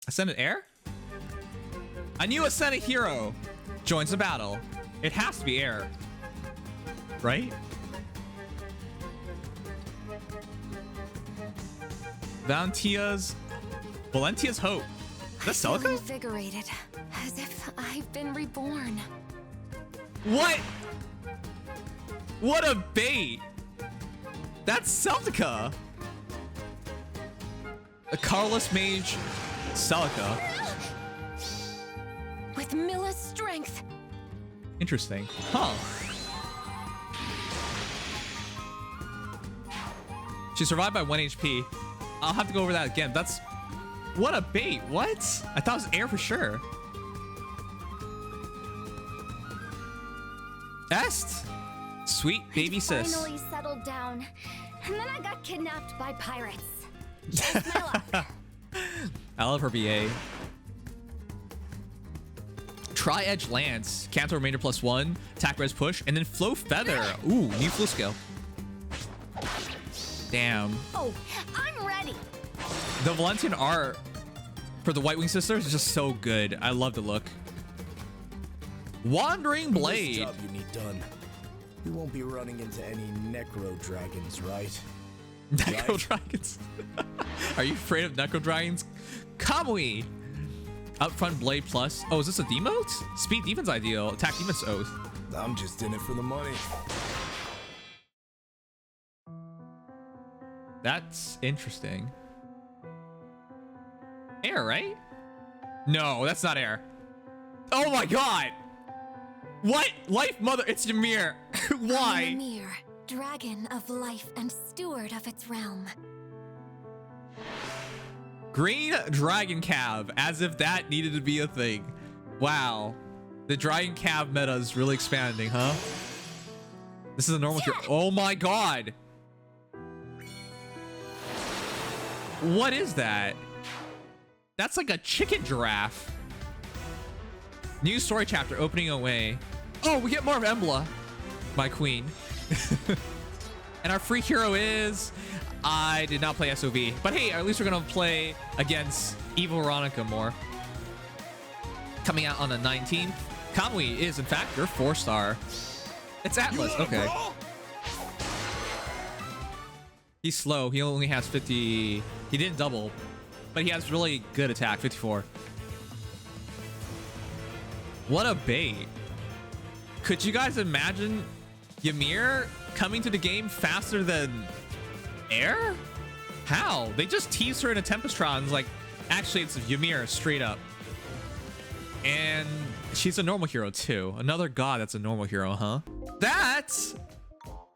Ascended Eir? A new Ascended hero joins the battle. It has to be Eir, right? Valentia's hope. That's Celica? Invigorated, as if I've been reborn. What? What a bait! That's Celica. A colorless mage, Celica. With Milla's strength. Interesting. Huh. She survived by 1 HP. I'll have to go over that again. That's... What a bait. What? I thought it was Eir for sure. Est. Sweet baby sis. Finally settled down. And then I got kidnapped by pirates. Just my luck. I love her BA. Tri-Edge Lance. Cancel remainder +1. Attack res push. And then Flow Feather. Ooh, new flow skill. Damn. Oh, I'm ready. The Valentia art for the White Wing Sisters is just so good. I love the look. Wandering Blade. This job you need done. You won't be running into any necro dragons, right? Necro dragons. Are you afraid of necro dragons? Kamui. Upfront blade plus. Oh, is this a demote? Speed defense ideal. Attack defense oath. I'm just in it for the money. That's interesting. Eir, right? No, that's not Eir. Oh my god. What? Life Mother, it's Ymir. Why? Ymir, dragon of life and steward of its realm. Green Dragon Cav, as if that needed to be a thing. Wow. The Dragon Cav meta is really expanding, huh? This is a normal hero. Oh my god. What is that? That's like a chicken giraffe. New story chapter opening away. Oh, we get more of Embla, my queen. And our free hero is... I did not play SOV, but hey, at least we're gonna play against Evil Veronica more. Coming out on the 19th. Kamui is, in fact, your 4-star. It's Atlas. Okay. He's slow. He only has 50. He didn't double, but he has really good attack, 54. What a bait. Could you guys imagine Ymir coming to the game faster than Eir? How? They just teased her in a Tempestron. Like, actually, it's Ymir straight up. And she's a normal hero too. Another god that's a normal hero, huh? That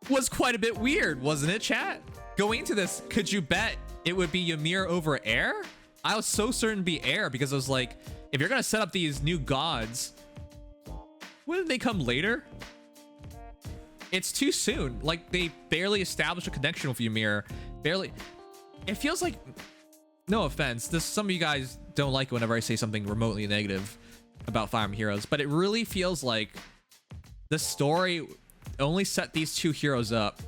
was quite a bit weird, wasn't it, chat? Going into this, could you bet it would be Ymir over Eir? I was so certain to be Eir because I was like, if you're gonna set up these new gods, wouldn't they come later? It's too soon. Like, they barely established a connection with Ymir. Barely. It feels like, no offense, some of you guys don't like it whenever I say something remotely negative about Fire Emblem Heroes, but it really feels like the story only set these two heroes up,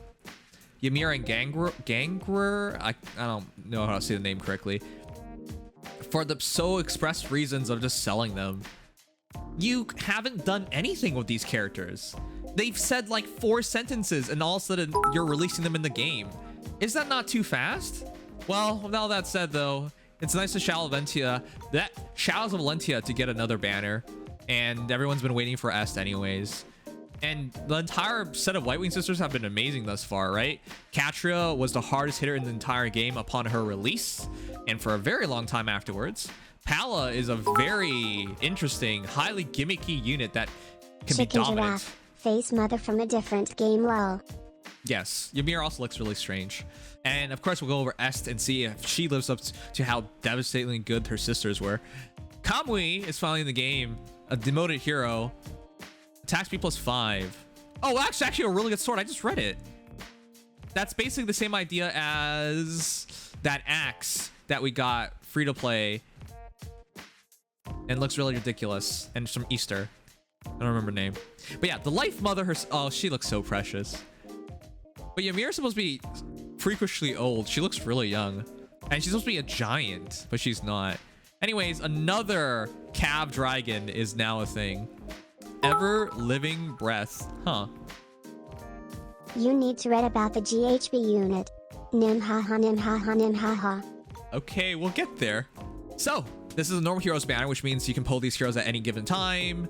Ymir and Gangrer. I don't know how to say the name correctly, for the so expressed reasons of just selling them. You haven't done anything with these characters. They've said like 4 sentences and all of a sudden you're releasing them in the game. Is that not too fast? Well, with all that said though, it's nice to shout Valentia. That shouts Valentia to get another banner, and everyone's been waiting for Est anyways. And the entire set of White Wing Sisters have been amazing thus far, right? Katria was the hardest hitter in the entire game upon her release, and for a very long time afterwards. Palla is a very interesting, highly gimmicky unit that can be dominant. Face mother from a different game, lol. Yes, Ymir also looks really strange. And of course, we'll go over Est and see if she lives up to how devastatingly good her sisters were. Kamui is finally in the game, a demoted hero. Attack speed +5. Oh, that's actually a really good sword. I just read it. That's basically the same idea as that axe that we got free to play. And looks really ridiculous. And it's from Easter. I don't remember the name. But yeah, the Life Mother, oh, she looks so precious. But Ymir's supposed to be freakishly old. She looks really young. And she's supposed to be a giant, but she's not. Anyways, another Cav Dragon is now a thing. Ever Living Breath. Huh. You need to read about the GHB unit. Nim ha ha nim ha ha nim ha ha. Okay, we'll get there. So, this is a normal heroes banner, which means you can pull these heroes at any given time.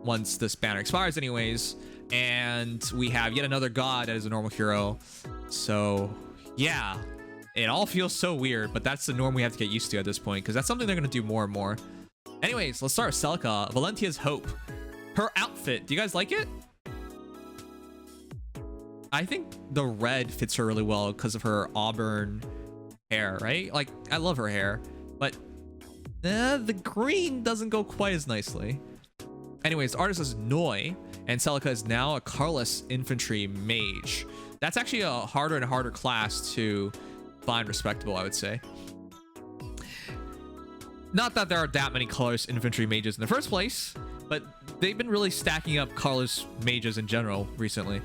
Once this banner expires anyways. And we have yet another god that is a normal hero. So, yeah. It all feels so weird, but that's the norm we have to get used to at this point, because that's something they're going to do more and more. Anyways, let's start with Celica, Valentia's Hope. Her outfit, do you guys like it? I think the red fits her really well because of her auburn hair, right? Like, I love her hair, but the green doesn't go quite as nicely. Anyways, the artist is Noi, and Celica is now a colorless infantry mage. That's actually a harder and harder class to find respectable, I would say. Not that there are that many colorless infantry mages in the first place, but they've been really stacking up colorless mages in general recently.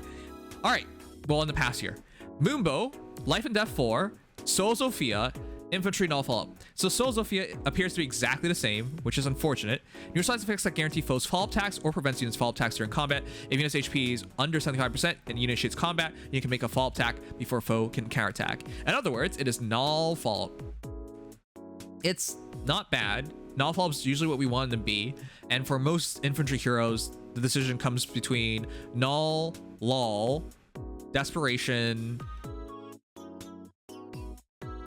All right, well, in the past year. Moonbow, Life and Death 4, Soul Zofia, Infantry Null Follow-Up. So Soul Zofia appears to be exactly the same, which is unfortunate. Neutralize effects that guarantee foes follow-up attacks or prevents units follow-up attacks during combat. If unit's HP is under 75% and unit initiates combat, you can make a follow-up attack before foe can counterattack. In other words, it is null follow-up. It's not bad. Null follow-up is usually what we want them to be. And for most infantry heroes, the decision comes between null, lull, desperation,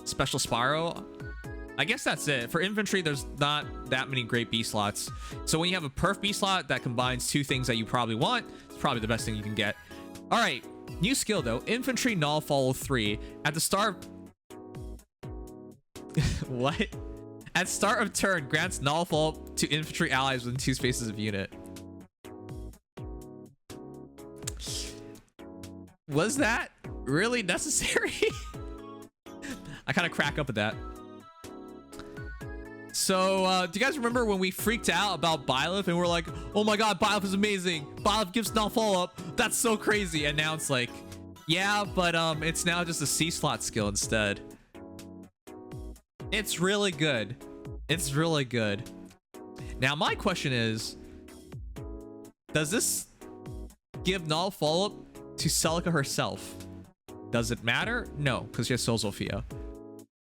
special spiral. I guess that's it. For infantry, there's not that many great B slots. So when you have a perf B slot that combines two things that you probably want, it's probably the best thing you can get. All right, new skill though, Infantry Null Follow 3. At the start... What? At start of turn, grants null follow to infantry allies within 2 spaces of unit. Was that really necessary? I kind of crack up at that. So, do you guys remember when we freaked out about Byleth and we're like, oh my god, Byleth is amazing. Byleth gives null follow-up. That's so crazy. And now it's like, yeah, but it's now just a C slot skill instead. It's really good. It's really good. Now, my question is, does this give null follow-up to Celica herself? Does it matter? No, because she has Soul Zofia.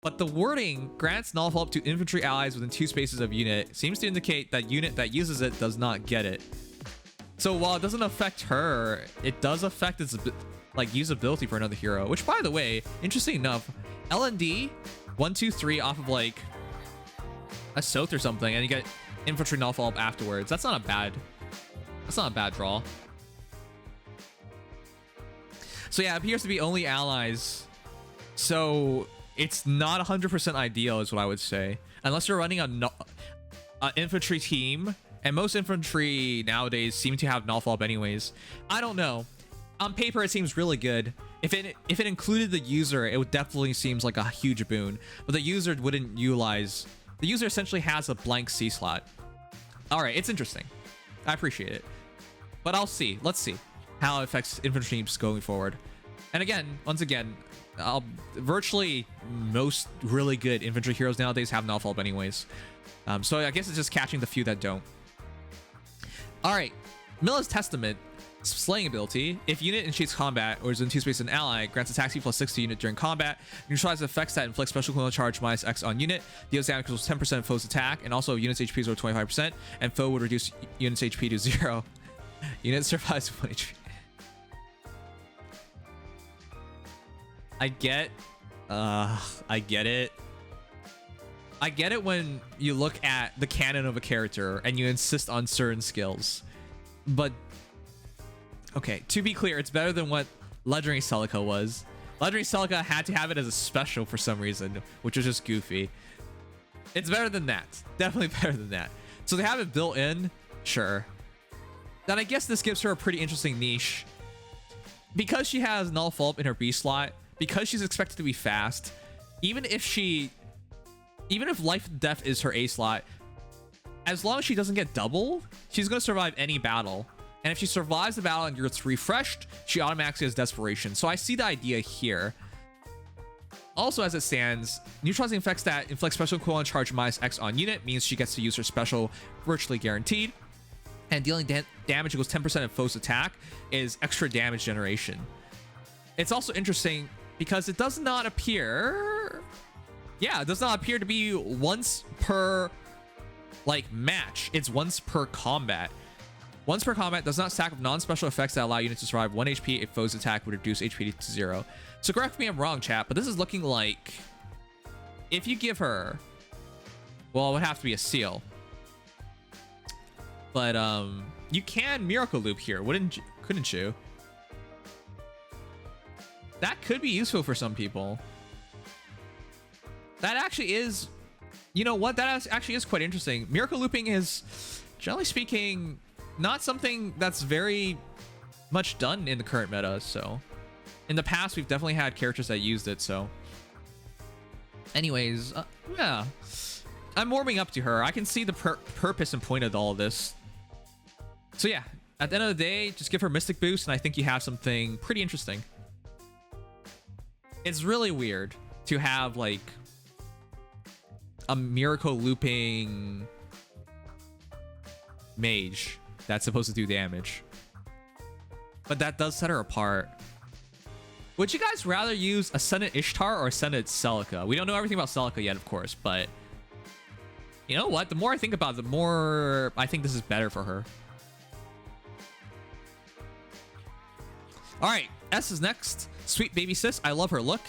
But the wording grants null follow-up to infantry allies within 2 spaces of unit seems to indicate that unit that uses it does not get it. So while it doesn't affect her, it does affect its like usability for another hero. Which, by the way, interesting enough, LND 1, 2, 3 off of like a Soth or something, and you get infantry null follow-up afterwards. That's not a bad draw. So yeah, it appears to be only allies. So it's not 100% ideal is what I would say. Unless you're running an infantry team, and most infantry nowadays seem to have null follow-up anyways. I don't know. On paper, it seems really good. If it included the user, it would definitely seems like a huge boon. But the user wouldn't utilize... The user essentially has a blank C slot. All right, it's interesting. I appreciate it. But I'll see. Let's see how it affects infantry teams going forward. And again, once again, virtually most really good infantry heroes nowadays have null follow-up anyways. So I guess it's just catching the few that don't. All right, Milla's Testament. Slaying ability. If unit initiates combat or is in 2 spaces an ally, grants attack speed +6 to unit during combat. Neutralizes effects that inflict special equivalent charge -X on unit. Deals damage equals 10% of foe's attack, and also unit's HP is over 25%, and foe would reduce unit's HP to 0. Unit survives 1 HP. I get it. I get it when you look at the canon of a character and you insist on certain skills, but okay, to be clear, it's better than what Legendary Celica was. Legendary Celica had to have it as a special for some reason, which was just goofy. It's better than that. Definitely better than that. So they have it built in, sure. Then I guess this gives her a pretty interesting niche. Because she has null follow-up in her B slot, because she's expected to be fast, even if Life and Death is her A slot, as long as she doesn't get double, she's going to survive any battle. And if she survives the battle and gets refreshed, she automatically has Desperation. So I see the idea here. Also, as it stands, neutralizing effects that inflict special equivalent charge -X on unit means she gets to use her special virtually guaranteed. And dealing damage equals 10% of foe's attack is extra damage generation. It's also interesting because it does not appear... Yeah, it does not appear to be once per, like, match. It's once per combat. Once per combat does not stack with non-special effects that allow units to survive 1 HP if foe's attack would reduce HP to 0. So correct me if I'm wrong, chat, but this is looking like if you give her, well, it would have to be a seal. But you can Miracle Loop here, couldn't you? That could be useful for some people. That actually is, you know what? That actually is quite interesting. Miracle Looping is, generally speaking, not something that's very much done in the current meta. So in the past, we've definitely had characters that used it. So anyways, yeah, I'm warming up to her. I can see the purpose and point of all of this. So yeah, at the end of the day, just give her Mystic Boost, and I think you have something pretty interesting. It's really weird to have like a Miracle Looping mage that's supposed to do damage, but that does set her apart. Would you guys rather use Ascended Ishtar or Ascended Celica? We don't know everything about Celica yet, of course, but you know what? The more I think about it, the more I think this is better for her. All right, S is next. Sweet baby sis. I love her look.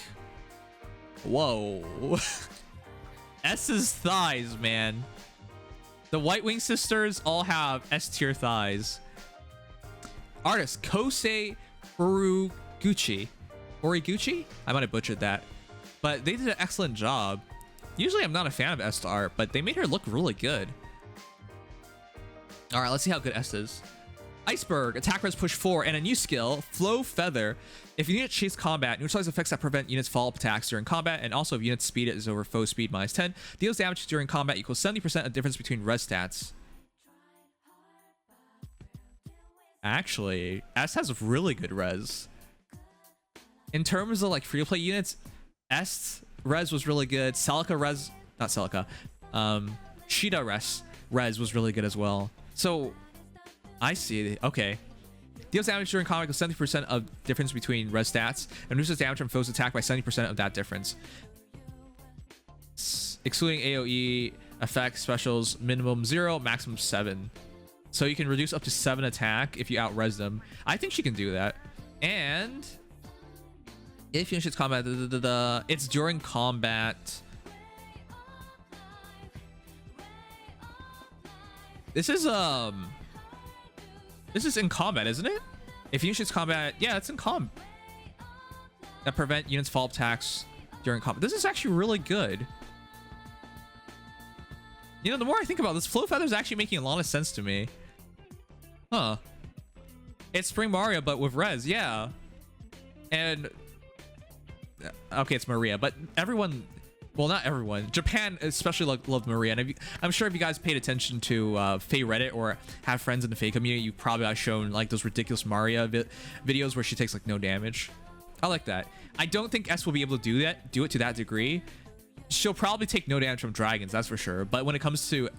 Whoa. S's thighs, man. The White Wing sisters all have S tier thighs. Artist Kosei Origuchi. Origuchi? I might have butchered that. But they did an excellent job. Usually I'm not a fan of S art, but they made her look really good. All right, let's see how good S is. Iceberg, attack res push 4, and a new skill, Flow Feather. If your unit chase combat, neutralize effects that prevent units follow-up attacks during combat, and also if unit's speed is over foe speed -10, deals damage during combat equals 70% of difference between res stats. Actually, S has really good res. In terms of like free-to-play units, S res was really good. Celica res, not Celica, Sheeta res was really good as well. So I see. Okay. Deals damage during combat with 70% of difference between res stats, and reduces damage from foes attack by 70% of that difference. Excluding AoE effects, specials, minimum 0, maximum 7. So you can reduce up to 7 attack if you out-res them. I think she can do that. And if you finishes combat, it's during combat. This is in combat, isn't it? If units combat, yeah, it's in combat. That prevent units fall attacks during combat. This is actually really good. You know, the more I think about this, Flow Feather is actually making a lot of sense to me. Huh. It's Spring Maria, but with res, yeah. And okay, it's Maria, but everyone, well, not everyone, Japan especially loved Maria. And I'm sure if you guys paid attention to Feh Reddit or have friends in the Feh community, you probably have shown like those ridiculous Maria videos where she takes like no damage. I like that. I don't think S will be able to do it to that degree. She'll probably take no damage from dragons, that's for sure. But when it comes to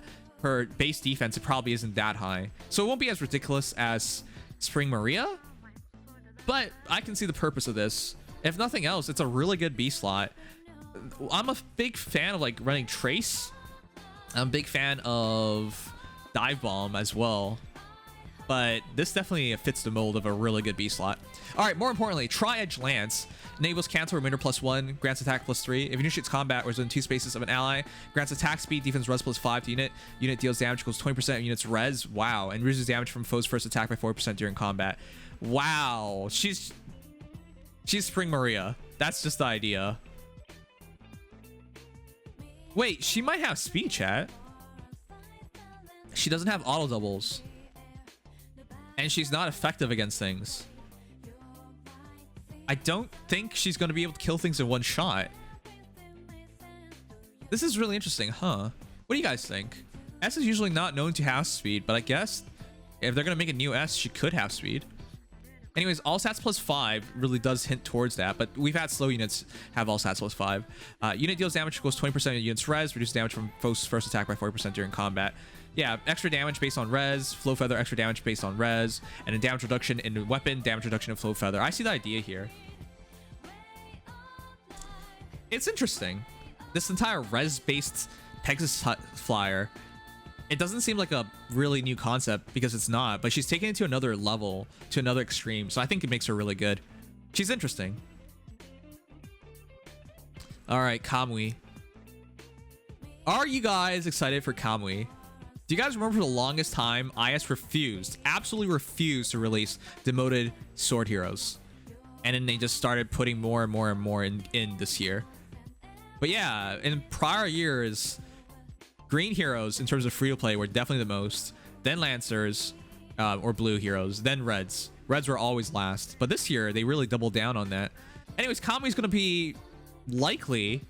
her base defense, it probably isn't that high. So it won't be as ridiculous as Spring Maria, but I can see the purpose of this. If nothing else, it's a really good B slot. I'm a big fan of like running Trace. I'm a big fan of Dive Bomb as well. But this definitely fits the mold of a really good B slot. All right, more importantly, Tri-Edge Lance enables cancel remainder +1, grants attack +3. If initiates combat or is within 2 spaces of an ally, grants attack speed, defense res +5 to unit. Unit deals damage equals 20% of unit's res. Wow, and reduces damage from foe's first attack by 4% during combat. Wow, she's Spring Maria. That's just the idea. Wait, she might have speed, chat. She doesn't have auto doubles. And she's not effective against things. I don't think she's going to be able to kill things in one shot. This is really interesting, huh? What do you guys think? S is usually not known to have speed, but I guess if they're going to make a new S, she could have speed. Anyways, all stats plus 5 really does hint towards that, but we've had slow units have all stats plus 5. Unit deals damage equals 20% of the unit's res, reduce damage from foe's first attack by 40% during combat. Yeah, extra damage based on res, flow feather, extra damage based on res, and a damage reduction in weapon, damage reduction in flow feather. I see the idea here. It's interesting. This entire res-based Pegasus flyer, it doesn't seem like a really new concept because it's not, but she's taking it to another level, to another extreme, so I think it makes her really good. She's interesting. All right, Kamui. Are you guys excited for Kamui? Do you guys remember for the longest time, IS refused, absolutely refused to release demoted sword heroes? And then they just started putting more and more and more in this year. But yeah, in prior years, green heroes in terms of free-to-play were definitely the most, then Lancers, or blue heroes, then Reds. Reds were always last. But this year, they really doubled down on that. Anyways, Kamui's going to be likely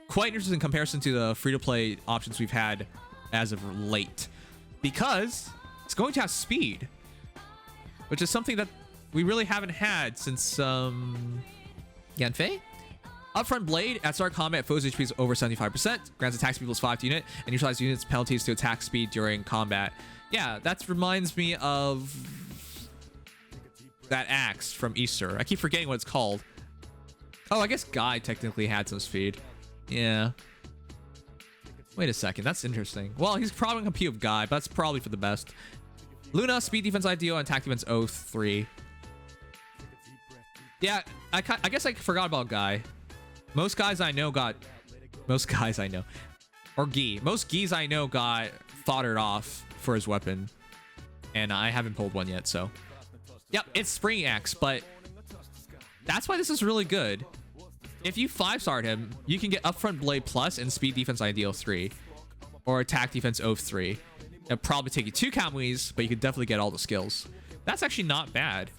quite interesting in comparison to the free-to-play options we've had as of late, because it's going to have speed, which is something that we really haven't had since Yanfei. Upfront blade at start combat, foes HP is over 75%, grants attack speed plus 5 to unit, and neutralizes units penalties to attack speed during combat. Yeah, that reminds me of that axe from Easter. I keep forgetting what it's called. Oh, I guess Guy technically had some speed. Yeah. Wait a second, that's interesting. Well, he's probably gonna compete with Guy, but that's probably for the best. Luna, speed defense ideal, and attack defense 03. Yeah, I guess I forgot about Guy. Most guys I know, most Gis I know got foddered off for his weapon, and I haven't pulled one yet, so. Yep, it's Spring Axe, but that's why this is really good. If you 5-starred him, you can get Upfront Blade Plus and Speed Defense Ideal 3. Or Attack Defense 03. It'll probably take you 2 Kamuis, but you could definitely get all the skills. That's actually not bad.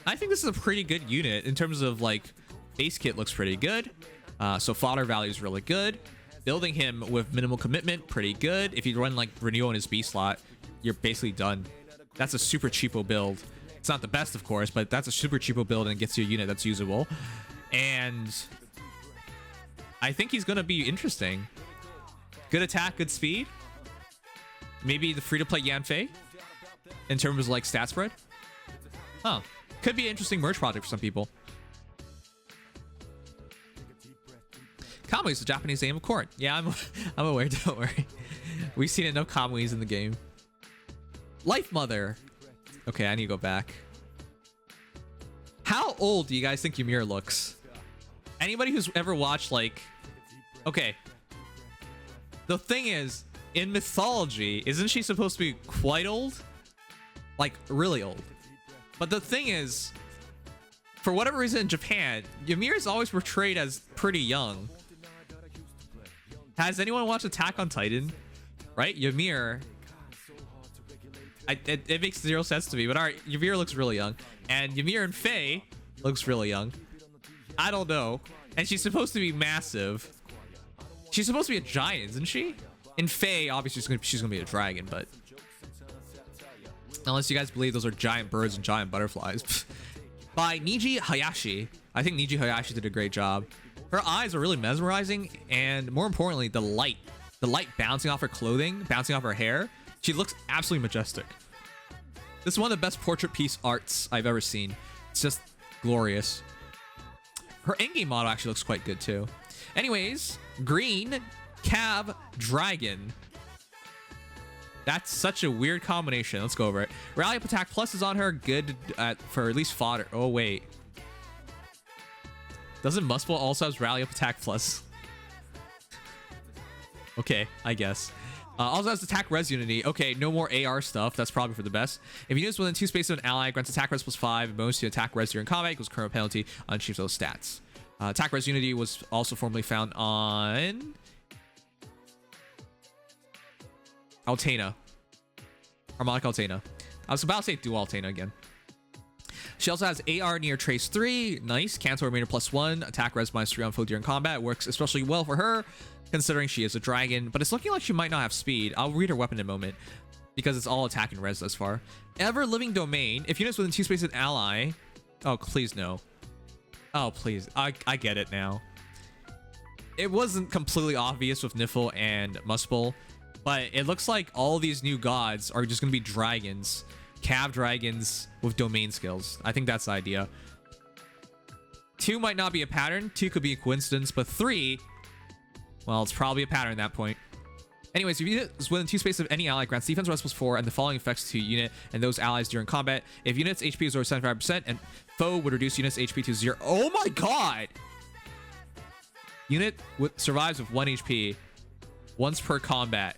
I think this is a pretty good unit in terms of, like, base kit looks pretty good. So fodder value is really good. Building him with minimal commitment, pretty good. If you run, like, Renewal in his B slot, you're basically done. That's a super cheapo build. It's not the best, of course, but that's a super cheapo build and gets you a unit that's usable. And I think he's going to be interesting. Good attack, good speed. Maybe the free-to-play Yanfei in terms of, like, stat spread. Huh. Could be an interesting merge project for some people. Kamui is the Japanese name of corn. Yeah, I'm aware, don't worry. We've seen enough Kamuis in the game. Life Mother. Okay, I need to go back. How old do you guys think Ymir looks? Anybody who's ever watched, like... Okay. The thing is, in mythology, isn't she supposed to be quite old? Like, really old. But the thing is, for whatever reason in Japan, Ymir is always portrayed as pretty young. Has anyone watched Attack on Titan? Right? Ymir... It makes 0 sense to me, but alright, Ymir looks really young. And Ymir and Feh looks really young. I don't know. And she's supposed to be massive. She's supposed to be a giant, isn't she? In Feh, obviously she's gonna be a dragon, but... Unless you guys believe those are giant birds and giant butterflies. By Niji Hayashi. I think Niji Hayashi did a great job. Her eyes are really mesmerizing, and more importantly, the light. The light bouncing off her clothing, bouncing off her hair. She looks absolutely majestic. This is one of the best portrait piece arts I've ever seen. It's just glorious. Her in-game model actually looks quite good too. Anyways, green, Cav, dragon. That's such a weird combination. Let's go over it. Rally Up Attack Plus is on her. Good for at least fodder. Oh, wait. Doesn't Muscle also have Rally Up Attack Plus? Okay, I guess. Also has attack res unity. Okay, no more AR stuff. That's probably for the best. If you use within 2 spaces of an ally, grants attack res plus 5, bonus to attack res during combat equals current penalty on achieves those stats. Attack res unity was also formerly found on Altena. Harmonic Altena. I was about to say Dual Altena again. She also has AR near Trace 3. Nice. Cancel remainder plus 1. Attack res minus 3 on foe during combat. Works especially well for her, considering she is a dragon, but it's looking like she might not have speed. I'll read her weapon in a moment. because it's all attack and res thus far. Ever living domain. If units within 2 spaces ally. Oh, please no. Oh, please. I get it now. It wasn't completely obvious with Niffle and Muspel, but it looks like all these new gods are just going to be dragons. Cav dragons with domain skills. I think that's the idea. 2 might not be a pattern. 2 could be a coincidence, but 3, well, it's probably a pattern at that point. Anyways, if units within 2 spaces of any ally grants defense res +4 and the following effects to unit and those allies during combat. If units HP is over 75% and foe would reduce units HP to 0. Oh my god! Unit survives with 1 HP once per combat.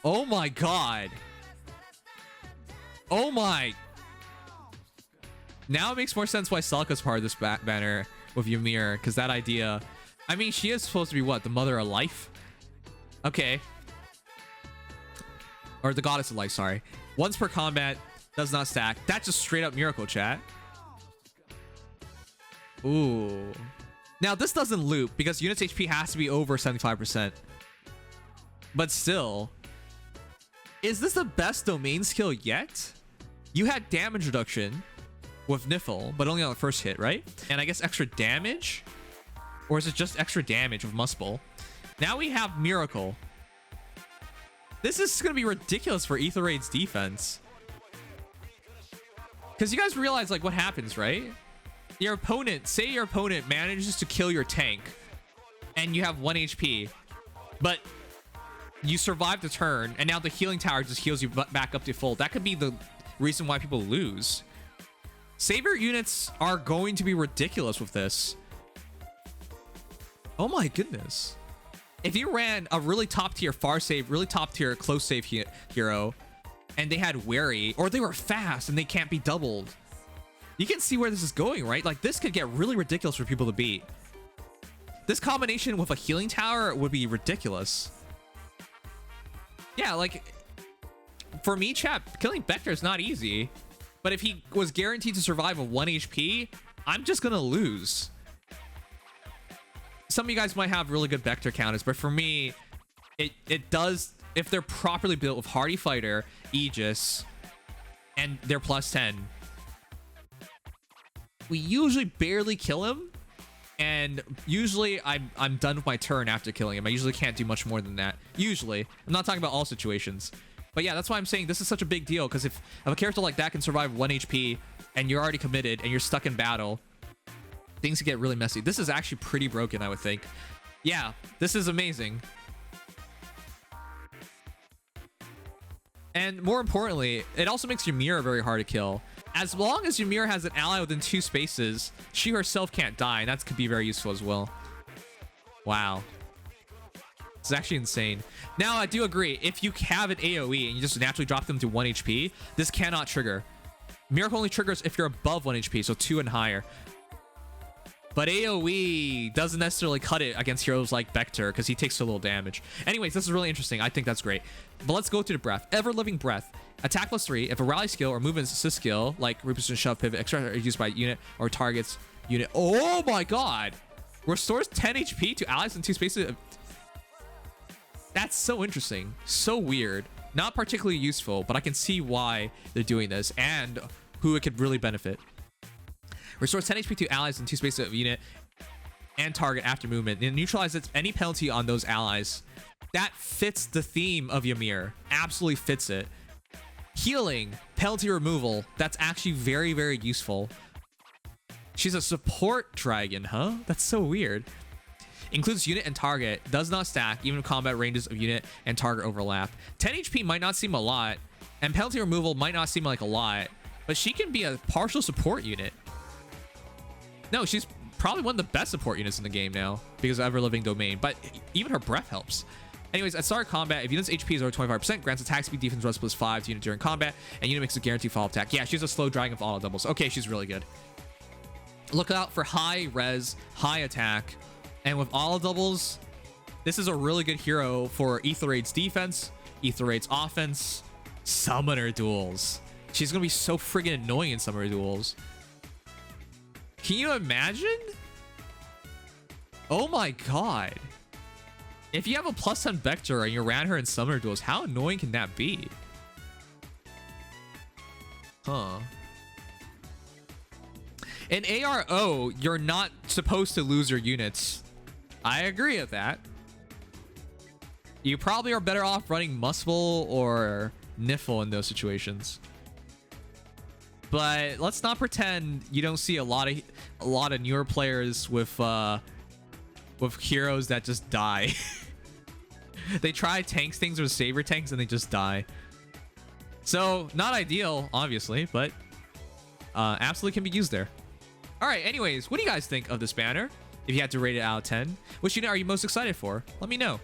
Oh my god. Oh my. Now it makes more sense why Celica's part of this banner with Ymir, because that idea. I mean, she is supposed to be what? The mother of life? Okay. Or the goddess of life, sorry. Once per combat, does not stack. That's just straight up miracle, chat. Ooh. Now, this doesn't loop because unit's HP has to be over 75%. But still, is this the best domain skill yet? You had damage reduction with Niffle, but only on the first hit, right? And I guess extra damage? Or is it just extra damage with Muspel? Now we have Miracle. This is going to be ridiculous for Aether Raid's defense. Because you guys realize, like, what happens, right? Your opponent, say your opponent manages to kill your tank, and you have 1 HP, but you survive the turn, and now the healing tower just heals you back up to full. That could be the reason why people lose. Savior units are going to be ridiculous with this. Oh my goodness. If you ran a really top tier far save, really top tier close save hero, and they had wary, or they were fast and they can't be doubled, you can see where this is going, right? Like, this could get really ridiculous for people to beat. This combination with a healing tower would be ridiculous. Yeah, like, for me, chat, killing Vector is not easy, but if he was guaranteed to survive with 1 HP, I'm just gonna lose. Some of you guys might have really good vector counters, but for me, it does, if they're properly built with Hardy Fighter, Aegis, and they're +10. We usually barely kill him, and usually I'm done with my turn after killing him. I usually can't do much more than that. Usually. I'm not talking about all situations. But yeah, that's why I'm saying this is such a big deal, because if a character like that can survive 1 HP, and you're already committed, and you're stuck in battle, things can get really messy. This is actually pretty broken, I would think. Yeah, this is amazing. And more importantly, it also makes Ymir very hard to kill. As long as Ymir has an ally within 2 spaces, she herself can't die, and that could be very useful as well. Wow. It's actually insane. Now, I do agree, if you have an AoE and you just naturally drop them to 1 HP, this cannot trigger. Miracle only triggers if you're above 1 HP, so 2 and higher. But AoE doesn't necessarily cut it against heroes like Vector because he takes so little damage. Anyways, this is really interesting. I think that's great. But let's go to the breath. Ever living breath. Attack +3. If a rally skill or movement assist skill like reposition, shove, pivot, extra are used by unit or targets unit. Oh my god! Restores 10 HP to allies in 2 spaces. That's so interesting. So weird. Not particularly useful, but I can see why they're doing this and who it could really benefit. Restores 10 HP to allies in 2 spaces of unit and target after movement, and neutralizes any penalty on those allies. That fits the theme of Ymir. Absolutely fits it. Healing, penalty removal. That's actually very, very useful. She's a support dragon, huh? That's so weird. Includes unit and target. Does not stack, even if combat ranges of unit and target overlap. 10 HP might not seem a lot, and penalty removal might not seem like a lot, but she can be a partial support unit. No, she's probably one of the best support units in the game now because of Ever Living Domain, but even her breath helps. Anyways, at start of combat, if unit's HP is over 25%, grants attack speed defense res +5 to unit during combat, and unit makes a guaranteed follow attack. Yeah, she's a slow dragon with auto doubles. Okay, she's really good. Look out for high res, high attack, and with auto doubles, this is a really good hero for Aether Raid's defense, Aether Raid's offense, summoner duels. She's gonna be so friggin' annoying in summoner duels. Can you imagine? Oh my god. If you have a +10 Vector and you're around her in summoner duels, how annoying can that be? Huh. In ARO, you're not supposed to lose your units. I agree with that. You probably are better off running Muscle or Niffle in those situations. But let's not pretend you don't see a lot of newer players with heroes that just die. They try tanks things or saber tanks and they just die. So not ideal, obviously, but absolutely can be used there. All right, anyways, what do you guys think of this banner? If you had to rate it out of 10, which unit are you most excited for? Let me know.